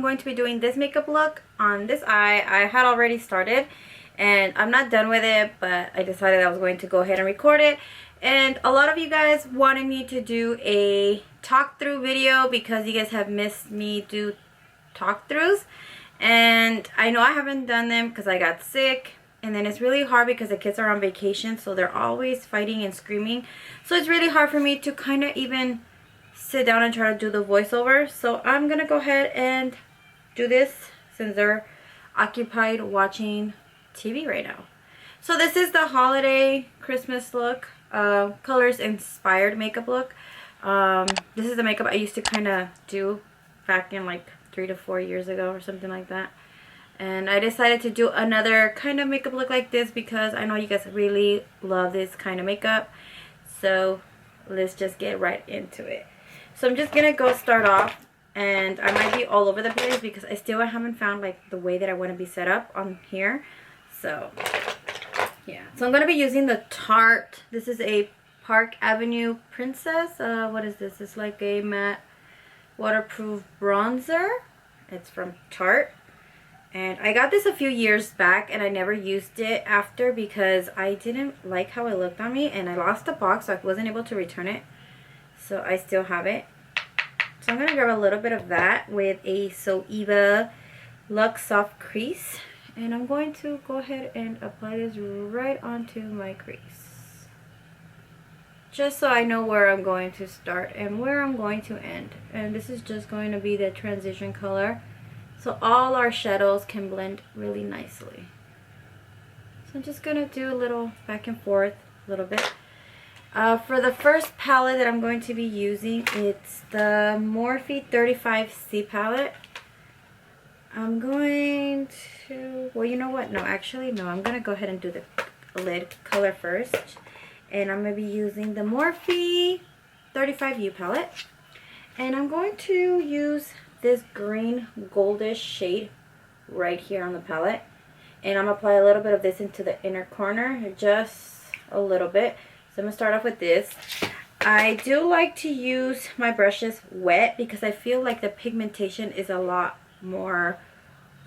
I'm going to be doing this makeup look on this eye. I had already started and I'm not done with it, but I decided I was going to go ahead and record it. And a lot of you guys wanted me to do a talk through video because you guys have missed me do talk throughs, and I know I haven't done them because I got sick, and then it's really hard because the kids are on vacation, so they're always fighting and screaming, so it's really hard for me to kind of even sit down and try to do the voiceover. So I'm gonna go ahead and do this since they're occupied watching TV right now. So this is the holiday Christmas look, colors inspired makeup look. This is the makeup I used to kind of do back in like 3 to 4 years ago or something like that. And I decided to do another kind of makeup look like this because I know you guys really love this kind of makeup. So let's just get right into it. So I'm just gonna go start off, and I might be all over the place because I still haven't found like the way that I want to be set up on here. So yeah, so I'm gonna be using the Tarte. This is a Park Avenue Princess. What is this? It's like a matte waterproof bronzer. It's from Tarte, and I got this a few years back and I never used it after because I didn't like how it looked on me, and I lost the box, so I wasn't able to return it, so I still have it. So I'm gonna grab a little bit of that with a Soeva Luxe Soft Crease, and I'm going to go ahead and apply this right onto my crease, just so I know where I'm going to start and where I'm going to end. And this is just going to be the transition color, so all our shadows can blend really nicely. So I'm just gonna do a little back and forth a little bit. For the first palette that I'm going to be using, it's the Morphe 35C palette. I'm going to, well, you know what, no, actually no, I'm gonna go ahead and do the lid color first. And I'm going to be using the Morphe 35U palette. And I'm going to use this green goldish shade right here on the palette. And I'm going to apply a little bit of this into the inner corner, just a little bit. So I'm going to start off with this. I do like to use my brushes wet because I feel like the pigmentation is a lot more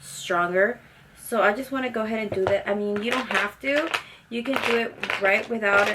stronger. So I just want to go ahead and do that. I mean, you don't have to. You can do it right without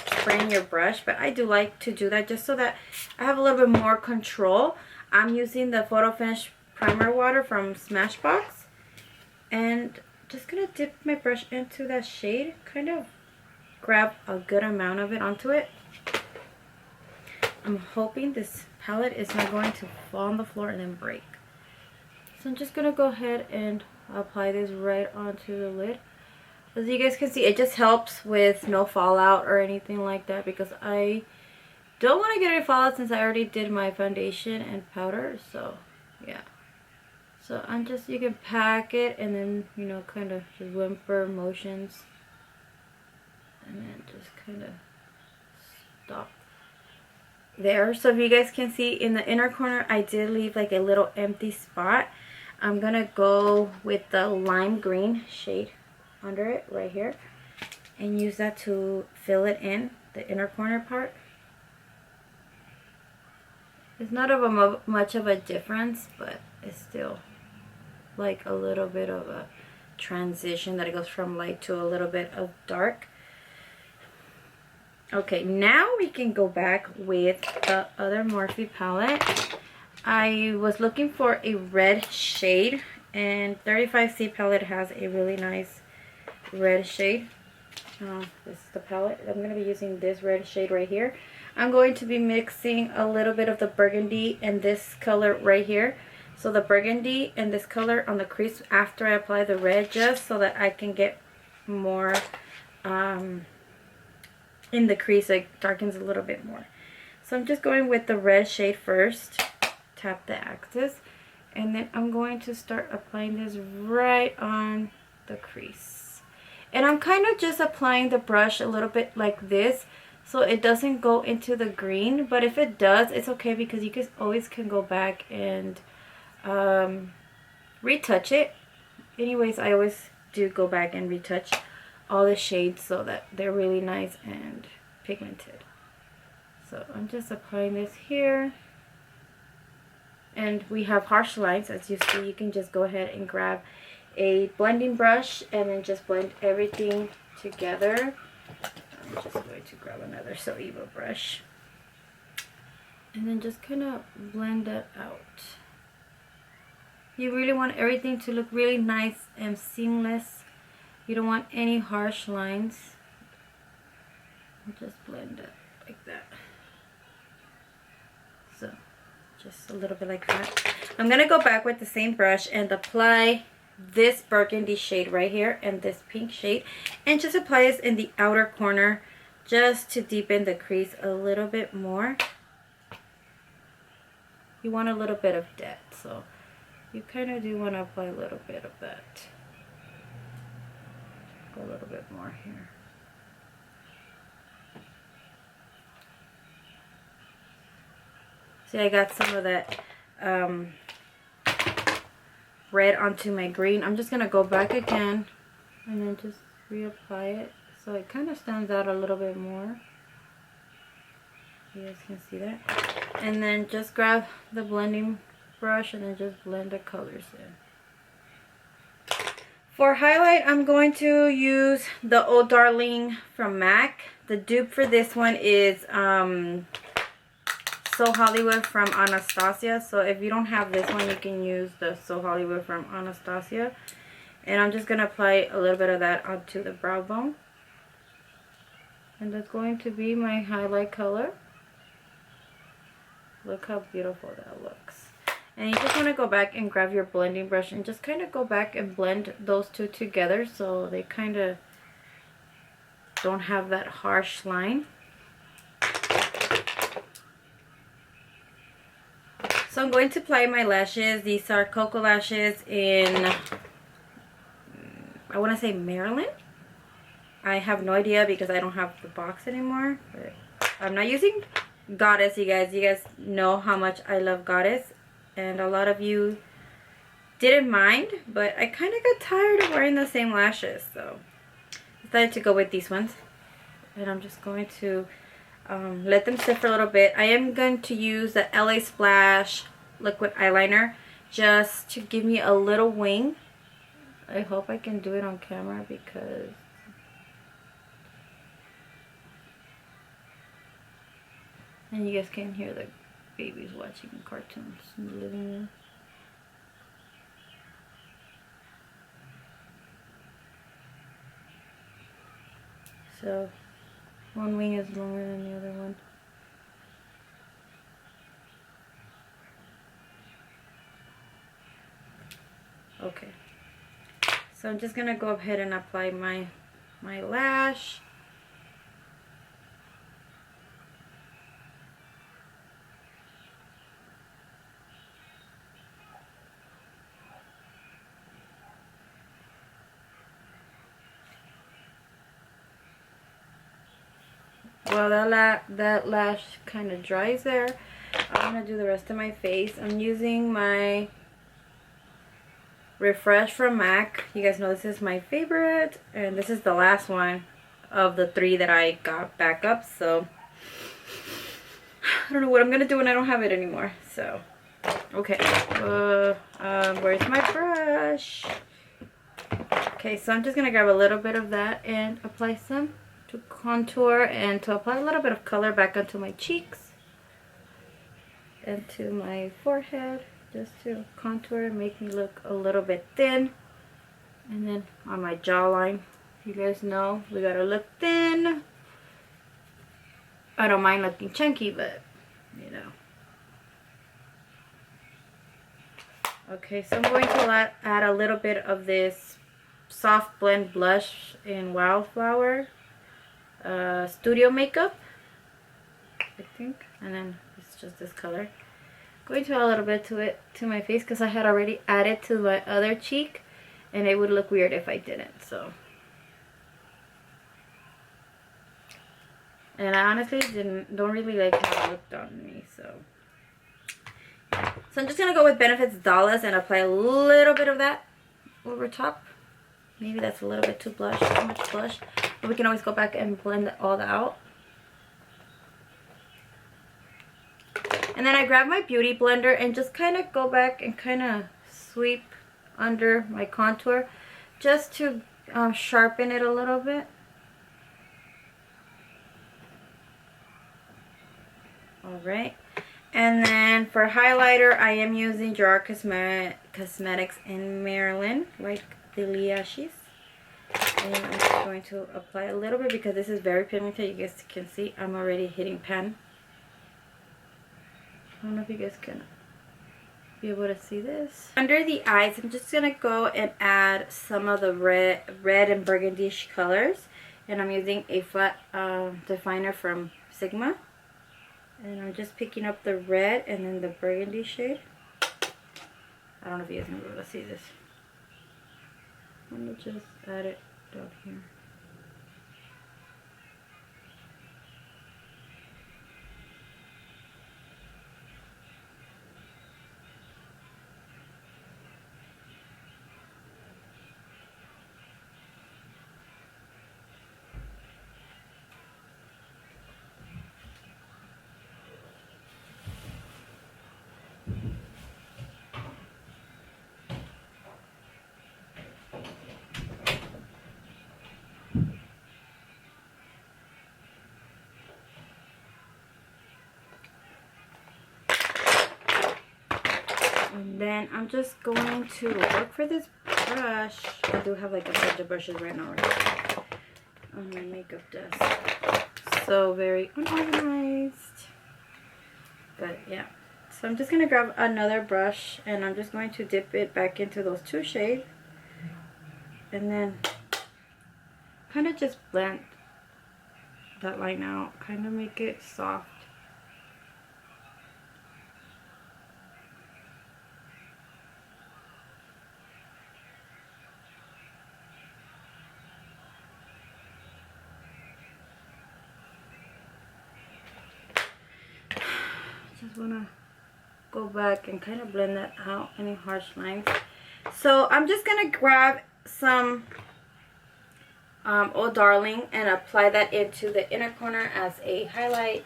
spraying your brush, but I do like to do that just so that I have a little bit more control. I'm using the Photo Finish Primer Water from Smashbox, and just gonna dip my brush into that shade, kind of grab a good amount of it onto it. I'm hoping this palette is not going to fall on the floor and then break. So I'm just gonna go ahead and apply this right onto the lid. As you guys can see, it just helps with no fallout or anything like that because I don't want to get any fallout since I already did my foundation and powder. So yeah, so I'm just, you can pack it and then, you know, kind of just whimper motions and then just kind of stop there. So if you guys can see, in the inner corner I did leave like a little empty spot. I'm gonna go with the lime green shade under it right here and use that to fill it in, the inner corner part. It's not of much of a difference, but it's still like a little bit of a transition that it goes from light to a little bit of dark. Okay, now we can go back with the other Morphe palette. I was looking for a red shade, and 35C palette has a really nice red shade. This is the palette. I'm going to be using this red shade right here. I'm going to be mixing a little bit of the burgundy and this color right here. So the burgundy and this color on the crease after I apply the red, just so that I can get more in the crease, like darkens a little bit more. So I'm just going with the red shade first, tap the axis, and then I'm going to start applying this right on the crease. And I'm kind of just applying the brush a little bit like this so it doesn't go into the green, but if it does, it's okay because you can always go back and retouch it. Anyways, I always do go back and retouch all the shades so that they're really nice and pigmented. So I'm just applying this here, and we have harsh lines, as you see, you can just go ahead and grab a blending brush and then just blend everything together. I'm just going to grab another So Evil brush and then just kind of blend that out. You really want everything to look really nice and seamless. You don't want any harsh lines. Just blend it like that. So just a little bit like that. I'm gonna go back with the same brush and apply this burgundy shade right here and this pink shade, and just apply this in the outer corner just to deepen the crease a little bit more. You want a little bit of depth, so you kind of do want to apply a little bit of that. Go a little bit more here. See, I got some of that red onto my green. I'm just going to go back again and then just reapply it so it kind of stands out a little bit more. You guys can see that. And then just grab the blending brush and then just blend the colors in. For highlight, I'm going to use the Oh Darling from MAC. The dupe for this one is So Hollywood from Anastasia. So if you don't have this one, you can use the So Hollywood from Anastasia. And I'm just going to apply a little bit of that onto the brow bone. And that's going to be my highlight color. Look how beautiful that looks. And you just want to go back and grab your blending brush and just kind of go back and blend those two together so they kind of don't have that harsh line. So I'm going to apply my lashes. These are Cocoa lashes in, I want to say Maryland. I have no idea because I don't have the box anymore. But I'm not using Goddess, you guys. You guys know how much I love Goddess. And a lot of you didn't mind. But I kind of got tired of wearing the same lashes. So I decided to go with these ones. And I'm just going to let them sit for a little bit. I am going to use the LA Splash liquid eyeliner just to give me a little wing. I hope I can do it on camera because and you guys can hear the babies watching cartoons in the living room. So one wing is longer than the other one. Okay. So I'm just gonna go ahead and apply my lash. While that lash kind of dries there, I'm going to do the rest of my face. I'm using my Refresh from MAC. You guys know this is my favorite. And this is the last one of the 3 that I got back up. So, I don't know what I'm going to do when I don't have it anymore. So, okay. Where's my brush? Okay, so I'm just going to grab a little bit of that and apply some to contour and to apply a little bit of color back onto my cheeks and to my forehead, just to contour and make me look a little bit thin. And then on my jawline, you guys know we gotta look thin. I don't mind looking chunky, but you know. Okay, so I'm going to add a little bit of this soft blend blush in Wildflower Studio Makeup, I think, and then it's just this color. Going to add a little bit to my face because I had already added to my other cheek, and it would look weird if I didn't. So, and I honestly don't really like how it looked on me. So I'm just gonna go with Benefits Dallas and apply a little bit of that over top. Maybe that's a little bit too much blush. But we can always go back and blend all that out. And then I grab my beauty blender and just kind of go back and kind of sweep under my contour just to sharpen it a little bit. Alright, and then for highlighter, I am using Jar Cosmetics in Maryland, like the Liashis. And I'm just going to apply a little bit because this is very pigmented. You guys can see I'm already hitting pan. I don't know if you guys can be able to see this. Under the eyes, I'm just going to go and add some of the red and burgundy-ish colors. And I'm using a flat definer from Sigma. And I'm just picking up the red and then the burgundy shade. I don't know if you guys can be able to see this. Let me just add it down here. And then I'm just going to work for this brush. I do have like a bunch of brushes right now on my makeup desk. So very unorganized. But yeah. So I'm just going to grab another brush and I'm just going to dip it back into those two shades. And then kind of just blend that line out. Kind of make it soft. Just want to go back and kind of blend that out, any harsh lines. So I'm just going to grab some Oh Darling and apply that into the inner corner as a highlight,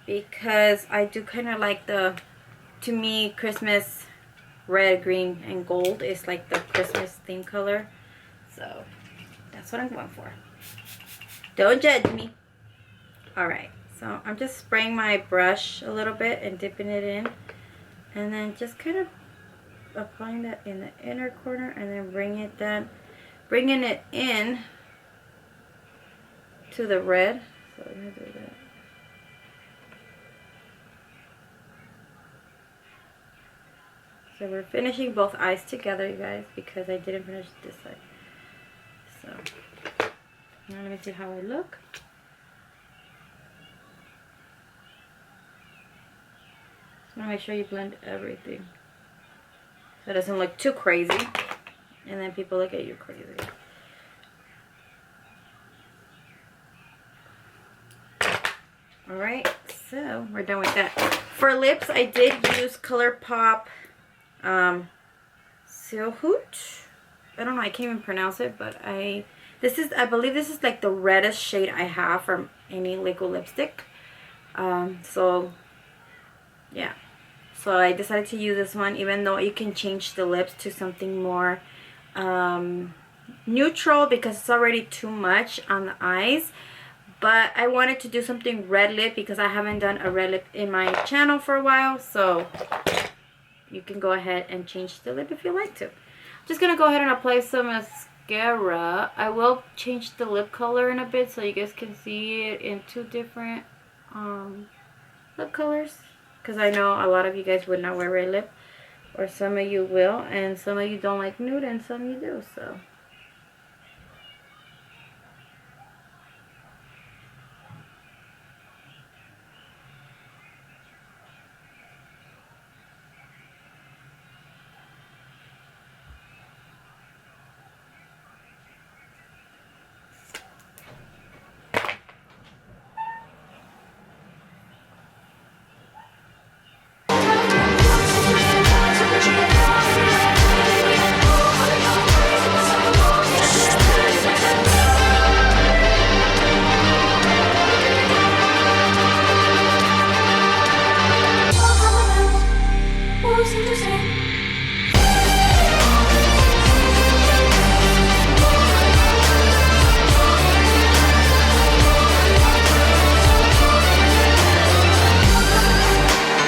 because I do kind of like the, to me, Christmas red, green, and gold is like the Christmas theme color. So that's what I'm going for. Don't judge me. Alright. So I'm just spraying my brush a little bit and dipping it in. And then just kind of applying that in the inner corner and then bringing it in to the red. So I'm going to do that. So we're finishing both eyes together, you guys, because I didn't finish this side. So now let me see how I look. Just want to make sure you blend everything so it doesn't look too crazy, and then people look at you crazy. Alright, so we're done with that. For lips, I did use ColourPop Silhouette. I don't know, I can't even pronounce it, but I believe this is like the reddest shade I have from any liquid lipstick. So yeah, so I decided to use this one, even though you can change the lips to something more neutral because it's already too much on the eyes. But I wanted to do something red lip because I haven't done a red lip in my channel for a while. So you can go ahead and change the lip if you like to. I'm just going to go ahead and apply some mascara. I will change the lip color in a bit so you guys can see it in two different lip colors. Because I know a lot of you guys would not wear red lip. Or some of you will. And some of you don't like nude and some you do. So